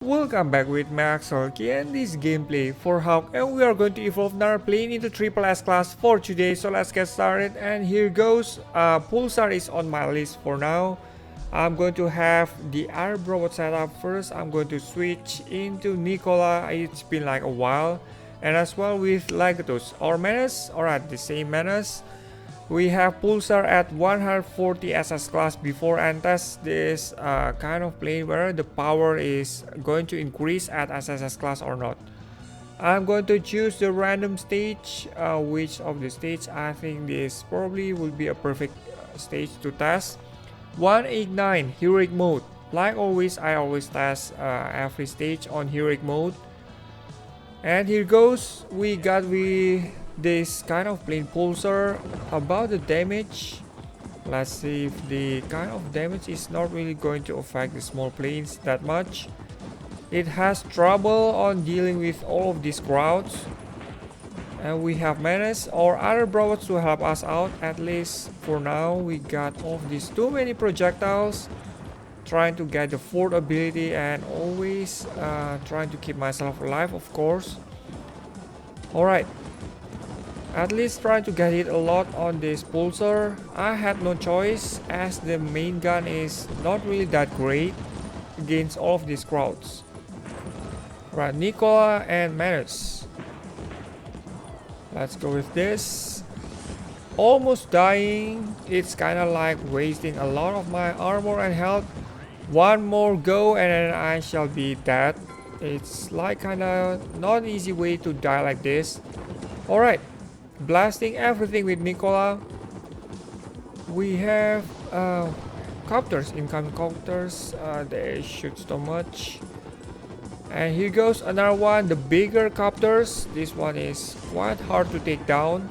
Welcome back with me Axel again this gameplay for Hawk, and we are going to evolve our plane into triple S class for today. So let's get started, and here goes. Pulsar is on my list for now. I'm going to have the Arab robot setup first. I'm going to switch into Nicola. It's been like a while, and as well with Legatus or Menace. Alright, the same Menace. We have Pulsar at 140 SS class before and test this kind of plane where the power is going to increase at SSS class or not. I'm going to choose the random stage. Which of the stage? I think this probably will be a perfect stage to test. 189 heroic mode. Like always, I always test every stage on heroic mode. And here goes. We got this kind of plane Pulsar. About the damage, let's see if the kind of damage is not really going to affect the small planes that much. It has trouble on dealing with all of these crowds, and we have Menace or other robots to help us out. At least for now, we got all of these too many projectiles. Trying to get the fourth ability and always trying to keep myself alive, of course. Alright, at least trying to get hit a lot on this Pulsar. I had no choice as the main gun is not really that great against all of these crowds. Right, Nicola and Menace. Let's go with this. Almost dying. It's kind of like wasting a lot of my armor and health. One more go and then I shall be dead. It's like kind of not an easy way to die like this. Alright, blasting everything with Nicola. We have copters, incoming copters. They shoot so much. And here goes another one, the bigger copters. This one is quite hard to take down.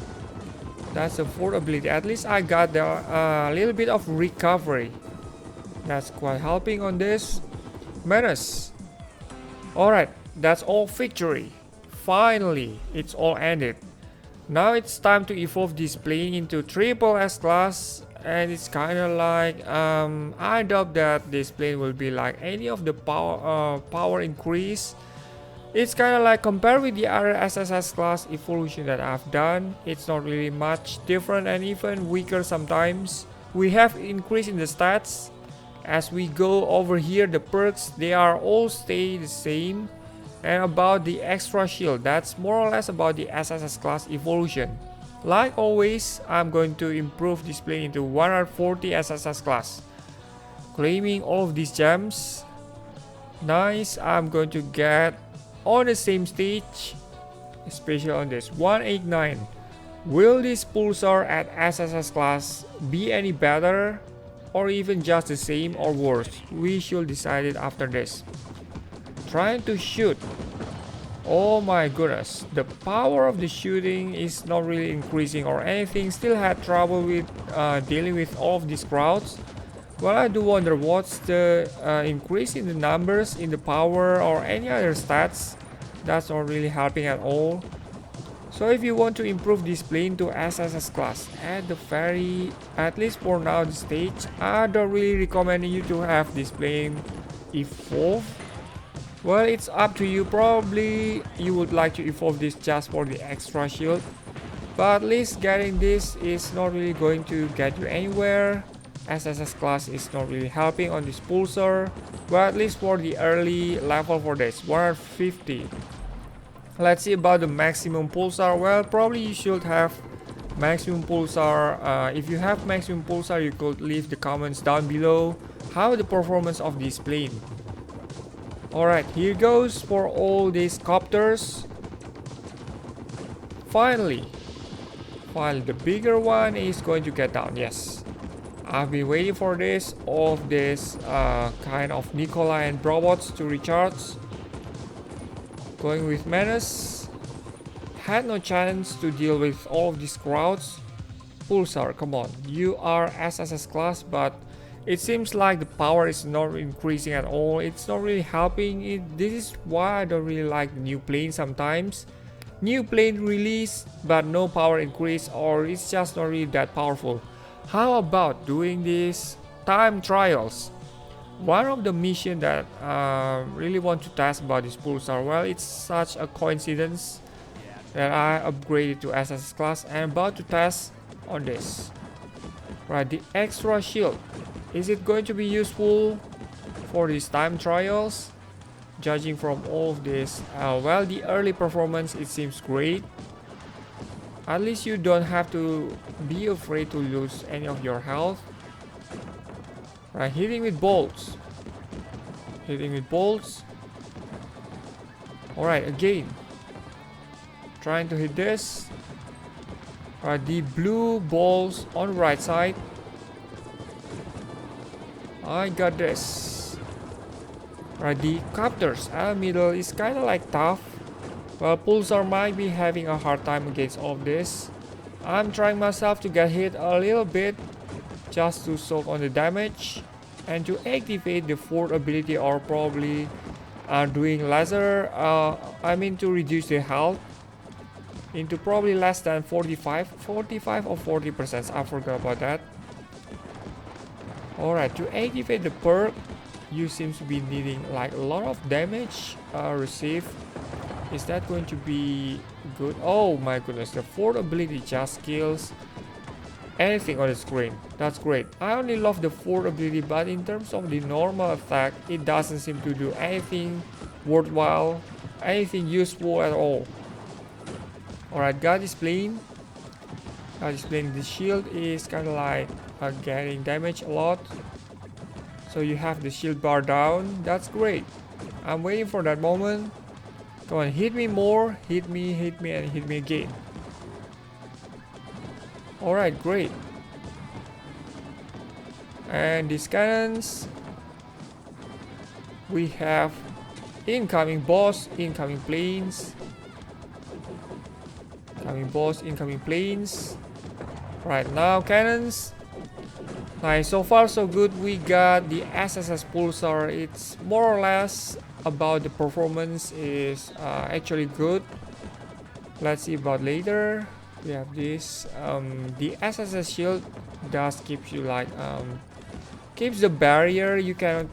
That's the fourth ability. At least I got the little bit of recovery. That's quite helping on this. Menace. Alright, that's all victory. Finally, it's all ended. Now it's time to evolve this plane into triple S class. And it's kind of like, I doubt that this plane will be like any of the power increase. It's kind of like compared with the other SSS class evolution that I've done. It's not really much different and even weaker sometimes. We have increase in the stats. As we go over here, the perks, they are all stay the same. And about the extra shield, that's more or less about the SSS class evolution. Like always, I'm going to improve this plane into 140 SSS class. Claiming all of these gems. Nice, I'm going to get on the same stage, especially on this 189. Will this Pulsar at SSS class be any better? Or even just the same or worse? We should decide it after this. Trying to shoot. Oh my goodness, the power of the shooting is not really increasing or anything. Still had trouble with dealing with all of these crowds. Well, I do wonder what's the increase in the numbers, in the power or any other stats. That's not really helping at all. So if you want to improve this plane to SSS class at least for now the stage, I don't really recommend you to have this plane evolve. Well, it's up to you. Probably you would like to evolve this just for the extra shield, but at least getting this is not really going to get you anywhere. SSS class is not really helping on this Pulsar. Well, at least for the early level for this 150. Let's see about the maximum Pulsar. Well, probably you should have maximum Pulsar. If you have maximum Pulsar, you could leave the comments down below how the performance of this plane. Alright, here goes for all these copters. Finally, the bigger one is going to get down. Yes, I've been waiting for this. All of this kind of Nicola and robots to recharge. Going with Menace. Had no chance to deal with all of these crowds. Pulsar, come on. You are SSS class, but it seems like the power is not increasing at all. It's not really helping it. This is why I don't really like new plane sometimes. New plane release, but no power increase, or it's just not really that powerful. How about doing these time trials? One of the mission that really want to test about this Pulsar, well, it's such a coincidence that I upgraded to SSS class and about to test on this. Right, the extra shield. Is it going to be useful for these time trials? Judging from all of this, well, the early performance, it seems great. At least you don't have to be afraid to lose any of your health. Right, hitting with bolts. Hitting with bolts. Alright, again. Trying to hit this. Alright, the blue balls on the right side. I got this. Right, the copters middle is kind of like tough. Well, Pulsar might be having a hard time against all of this. I'm trying myself to get hit a little bit just to soak on the damage and to activate the fourth ability, or probably doing laser, to reduce the health into probably less than 45 or 40%. I forgot about that. Alright, to activate the perk, you seem to be needing like a lot of damage received. Is that going to be good? Oh my goodness, the fourth ability just kills anything on the screen. That's great. I only love the fourth ability, but in terms of the normal attack, it doesn't seem to do anything worthwhile, anything useful at all. Alright, God is playing. God is playing. The shield is kind of like getting damage a lot. So you have the shield bar down. That's great. I'm waiting for that moment. Come on, hit me more. Hit me, and hit me again. Alright, great. And these cannons. We have incoming boss, incoming planes. Incoming boss, incoming planes. Right now, cannons. Nice, so far so good. We got the SSS Pulsar. It's more or less about the performance is actually good. Let's see about later. We have this. The SSS shield does keep you like keeps the barrier. You can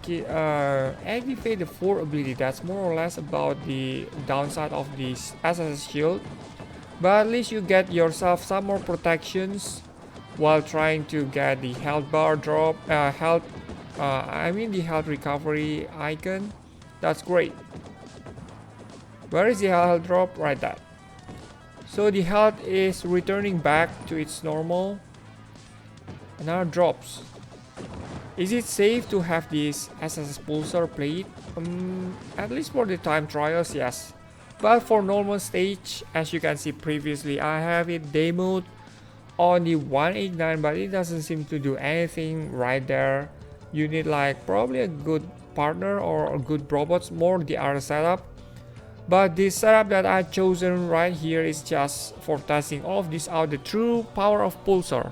activate the fourth ability. That's more or less about the downside of this SSS shield. But at least you get yourself some more protections while trying to get the health bar drop, the health recovery icon. That's great. Where is the health drop? Right there. So the health is returning back to its normal. And now drops. Is it safe to have this SSS Pulsar played? At least for the time trials, yes. But for normal stage, as you can see previously, I have it demoed on the 189, but it doesn't seem to do anything right there. You need like probably a good partner or a good robots, more the other setup. But the setup that I've chosen right here is just for testing all of this out, the true power of Pulsar.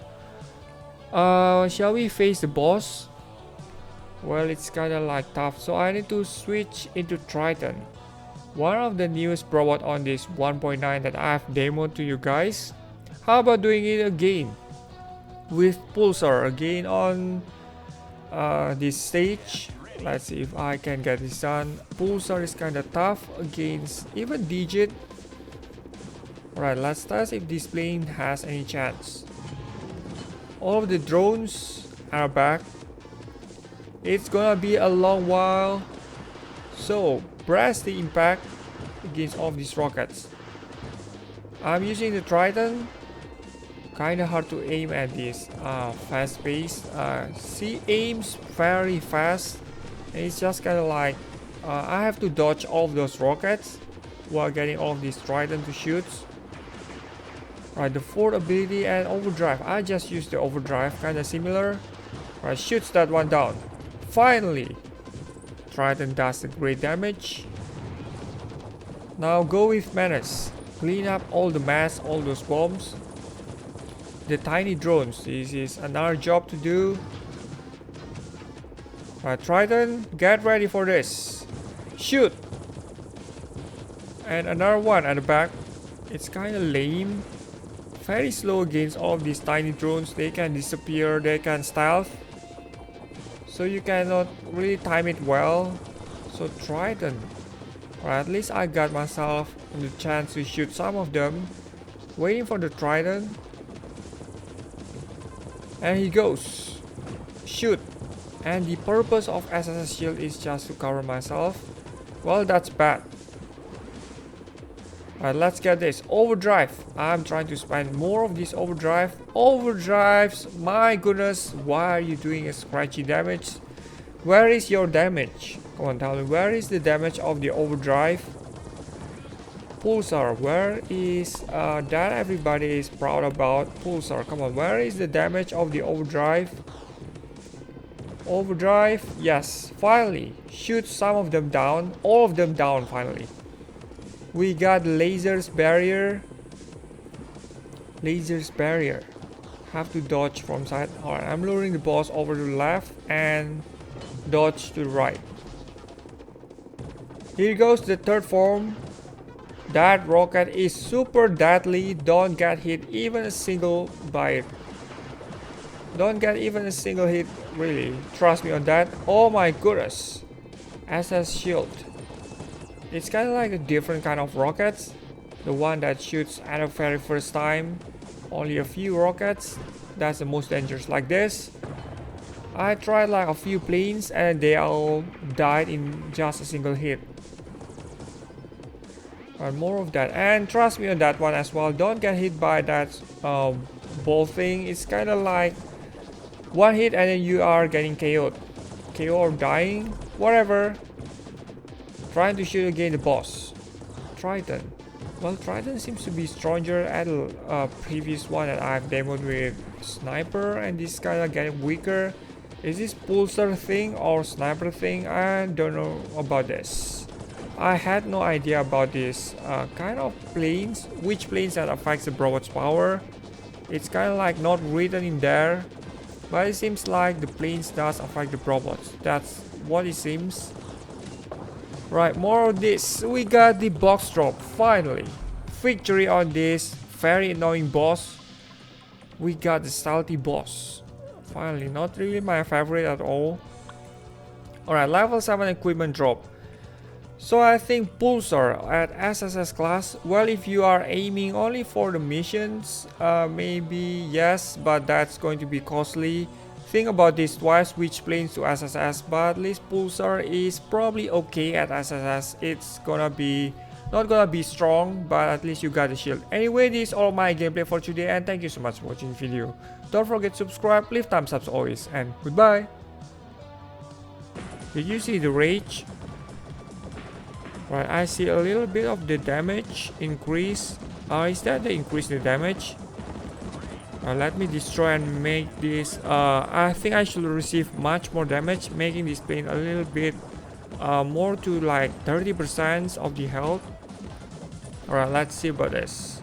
Shall we face the boss? Well, it's kinda like tough, so I need to switch into Triton, one of the newest robot on this 1.9 that I've demoed to you guys. How about doing it again with Pulsar again on this stage? Let's see if I can get this done. Pulsar is kinda tough against even Digit. Alright, let's test if this plane has any chance. All of the drones are back. It's gonna be a long while. So press the impact against all of these rockets. I'm using the Triton. Kinda hard to aim at this fast pace. She aims very fast. And it's just kinda like I have to dodge all of those rockets while getting all of these Triton to shoot. Right, the fourth ability and overdrive. I just used the overdrive, kinda similar. Right, shoots that one down. Finally, Triton does the great damage. Now go with Menace. Clean up all the mess, all those bombs. The tiny drones. This is another job to do. Right, Triton, get ready for this. Shoot! And another one at the back. It's kinda lame. Very slow against all of these tiny drones. They can disappear, they can stealth. so you cannot really time it well. So Trident, or at least I got myself the chance to shoot some of them. Waiting for the Trident, and he goes, shoot. And the purpose of SSS shield is just to cover myself. Well, that's bad. Alright, let's get this. Overdrive. I'm trying to spend more of this overdrive. Overdrives, my goodness, why are you doing a scratchy damage? Where is your damage? Come on, tell me, where is the damage of the overdrive? Pulsar, where is that everybody is proud about? Pulsar, come on, where is the damage of the overdrive? Overdrive, yes, finally, shoot some of them down, all of them down finally. We got lasers barrier. Lasers barrier. Have to dodge from side. Alright, I'm luring the boss over to the left and dodge to the right. Here goes the third form. That rocket is super deadly. Don't get hit even a single by it. Don't get even a single hit, really. Trust me on that. Oh my goodness. SS shield. It's kind of like a different kind of rockets. The one that shoots at the very first time. Only a few rockets. That's the most dangerous like this. I tried like a few planes and they all died in just a single hit. And more of that. And trust me on that one as well. Don't get hit by that ball thing. It's kind of like one hit and then you are getting KO'd. KO or dying. Whatever. Trying to shoot again the boss. Trident. Well, Trident seems to be stronger at the previous one that I've demoed with Sniper, and this kind of getting weaker. Is this Pulsar thing or Sniper thing? I don't know about this. I had no idea about this kind of planes. Which planes that affects the robot's power? It's kind of like not written in there, but it seems like the planes does affect the robots. That's what it seems. Right, more of this. We got the box drop, finally. Victory on this very annoying boss. We got the salty boss. Finally, not really my favorite at all. Alright, level 7 equipment drop. So I think Pulsar at SSS class, well, if you are aiming only for the missions, maybe yes, but that's going to be costly. Think about this twice, switch planes to SSS, but at least Pulsar is probably okay at SSS. It's gonna be not gonna be strong, but at least you got the shield. Anyway, this is all my gameplay for today, and thank you so much for watching the video. Don't forget to subscribe, leave thumbs up as always, and goodbye. Did you see the rage? Right, I see a little bit of the damage increase. Is that the increase in the damage? Let me destroy and make this. I think I should receive much more damage, making this plane a little bit more to like 30% of the health. Alright, let's see about this.